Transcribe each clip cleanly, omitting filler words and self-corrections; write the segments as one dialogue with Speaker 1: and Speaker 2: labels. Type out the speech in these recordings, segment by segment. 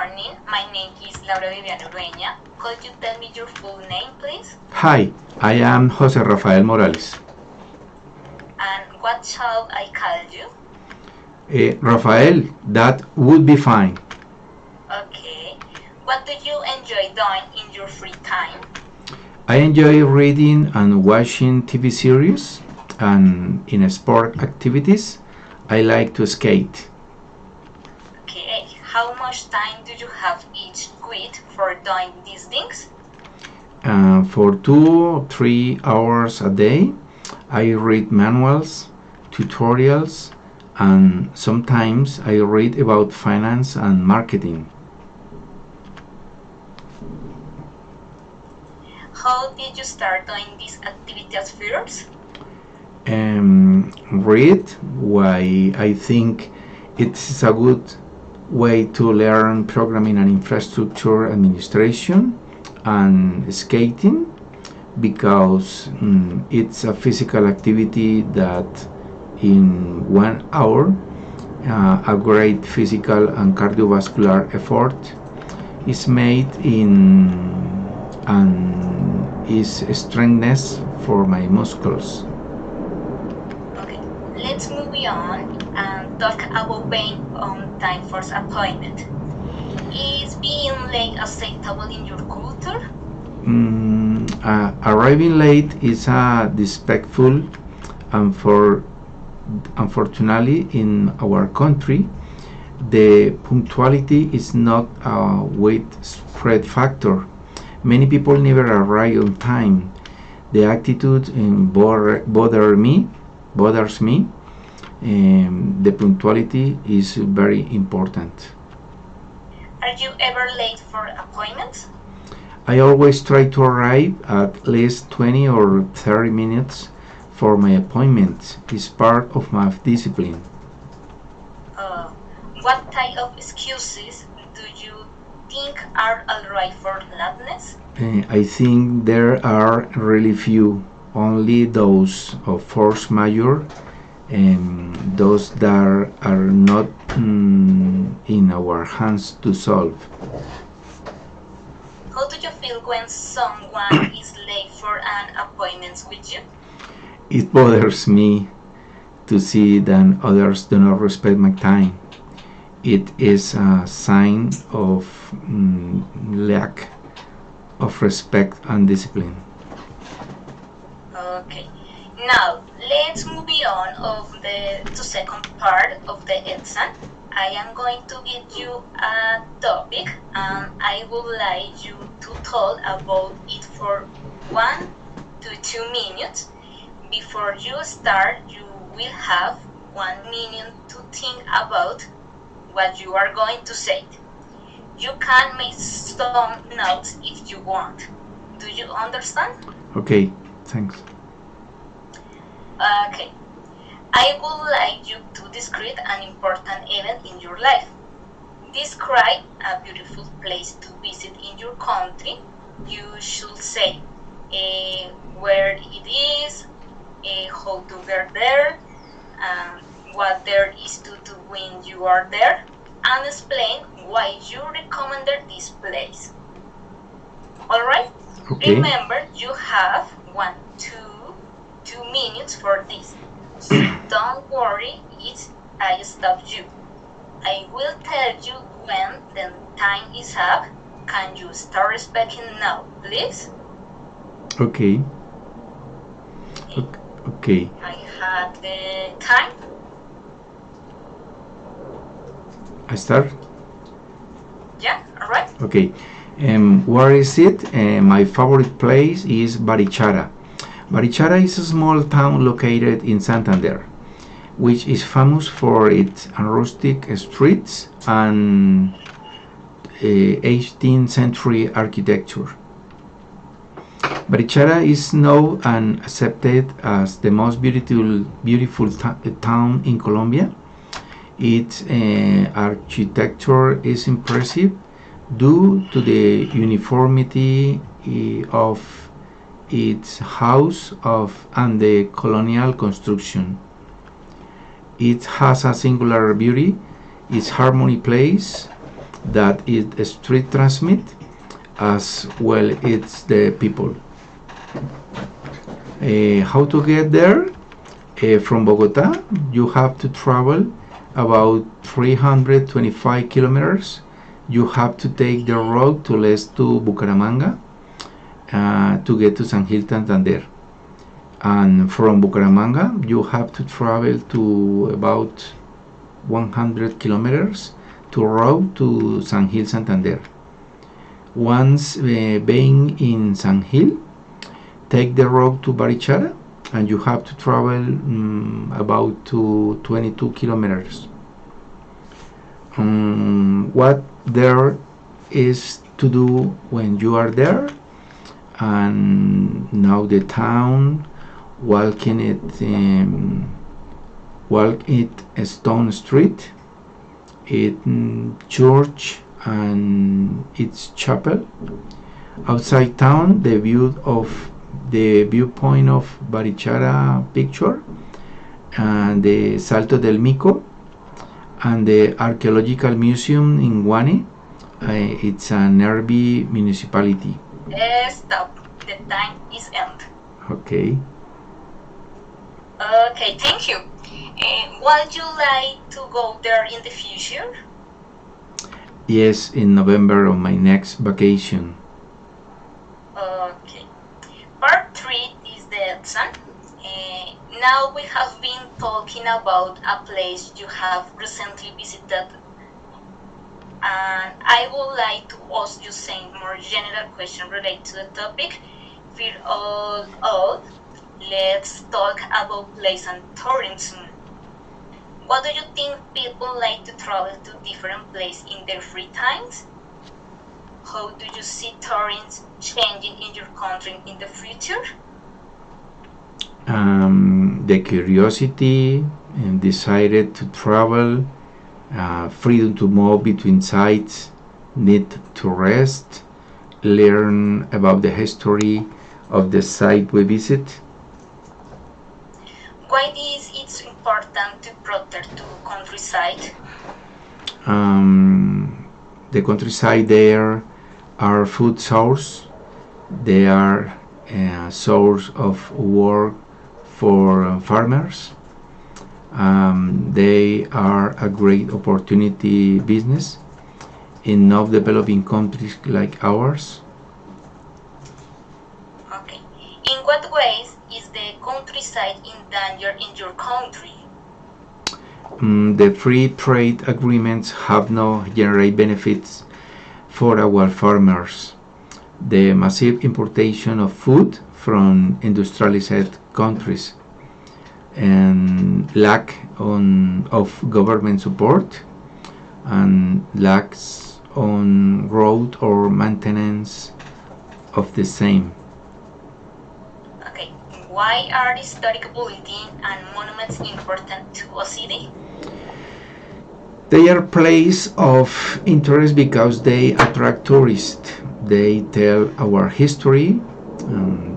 Speaker 1: morning. My name is Laura Viviana Urueña. Could you tell me your full name, please?
Speaker 2: Hi, I am Jose Rafael Morales.
Speaker 1: And what shall I call you?
Speaker 2: Rafael, that would be fine.
Speaker 1: Okay. What do you enjoy doing in your free time?
Speaker 2: I enjoy reading and watching TV series, and in sport activities, I like to skate.
Speaker 1: Okay. How much time do you have each week for doing these things?
Speaker 2: For 2 or 3 hours a day, I read manuals, tutorials, and sometimes I read about finance and marketing.
Speaker 1: How did you start doing this activity at first?
Speaker 2: Read why I think it's a good way to learn programming and infrastructure administration, and skating because it's a physical activity that in 1 hour a great physical and cardiovascular effort is made in and is strengthness for my muscles.
Speaker 1: Okay. Let's move on and talk about being on time for appointment. Is being late acceptable in your culture?
Speaker 2: Arriving late is disrespectful, and unfortunately in our country the punctuality is not a widespread factor. Many people never arrive on time. The attitude bothers me. The punctuality is very important.
Speaker 1: Are you ever late for appointments?
Speaker 2: I always try to arrive at least 20 or 30 minutes for my appointments. It's part of my discipline.
Speaker 1: What type of excuses do you think are alright for lateness?
Speaker 2: I think there are really few, only those of force majeure, those that are not in our hands to solve.
Speaker 1: How do you feel when someone is late for an appointment with you?
Speaker 2: It bothers me to see that others do not respect my time. It is a sign of lack of respect and discipline.
Speaker 1: Okay. Now let's move on to second part of the exam. I am going to give you a topic and I would like you to talk about it for 1 to 2 minutes. Before you start, you will have 1 minute to think about what you are going to say. You can make some notes if you want. Do you understand?
Speaker 2: Okay, thanks.
Speaker 1: Okay. I would like you to describe an important event in your life. Describe a beautiful place to visit in your country. You should say where it is, how to get there, what there is to do when you are there, and explain why you recommended this place. Alright?
Speaker 2: Okay.
Speaker 1: Remember, you have 2 minutes for this. So don't worry if I stop you. I will tell you when the time is up. Can you start speaking now, please?
Speaker 2: Okay. Okay.
Speaker 1: I have the time.
Speaker 2: I start?
Speaker 1: Yeah, alright.
Speaker 2: Okay. Where is it? My favorite place is Barichara. Barichara is a small town located in Santander, which is famous for its rustic streets and 18th century architecture. Barichara is known and accepted as the most beautiful town in Colombia. Its architecture is impressive due to the uniformity of its house and the colonial construction. It has a singular beauty. Its harmony place that it street transmit as well it's the people. How to get there? From Bogota, you have to travel about 325 kilometers. You have to take the road to left to Bucaramanga to get to San Gil Santander. And from Bucaramanga, you have to travel to about 100 kilometers to road to San Gil Santander. Once being in San Gil, take the road to Barichara, and you have to travel about to 22 kilometers. What there is to do when you are there, and now the town, walk it Stone Street, it church and its chapel. Outside town, the viewpoint of Barichara picture, and the Salto del Mico, and the archaeological museum in Guane. It's a nearby municipality.
Speaker 1: Stop. The time is end.
Speaker 2: Okay.
Speaker 1: Okay, thank you. Would you like to go there in the future?
Speaker 2: Yes, in November on my next vacation.
Speaker 1: Okay. Part 3 is the exam. Now we have been talking about a place you have recently visited, and I would like to ask you some more general question related to the topic. First of all, let's talk about place and tourism. What do you think people like to travel to different places in their free times? How do you see tourism changing in your country in the future?
Speaker 2: The curiosity and decided to travel, freedom to move between sites, need to rest, learn about the history of the site we visit.
Speaker 1: Why is it important to protect the countryside?
Speaker 2: The countryside there are food source. They are a source of work for farmers. They are a great opportunity business in not developing countries like ours.
Speaker 1: Okay. In what ways is the countryside in danger in your country?
Speaker 2: The free trade agreements have no generate benefits for our farmers. The massive importation of food from industrialized countries and lack of government support and lacks on road or maintenance of the same.
Speaker 1: Okay. Why are historic buildings and monuments important to a city?
Speaker 2: They are places of interest because they attract tourists. They tell our history.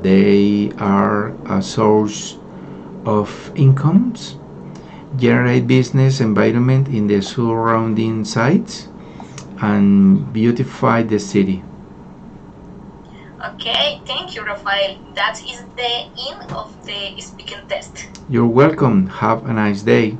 Speaker 2: They are a source of incomes, generate business environment in the surrounding sites, and beautify the city.
Speaker 1: Okay, thank you, Rafael. That is the end of the speaking test.
Speaker 2: You're welcome. Have a nice day.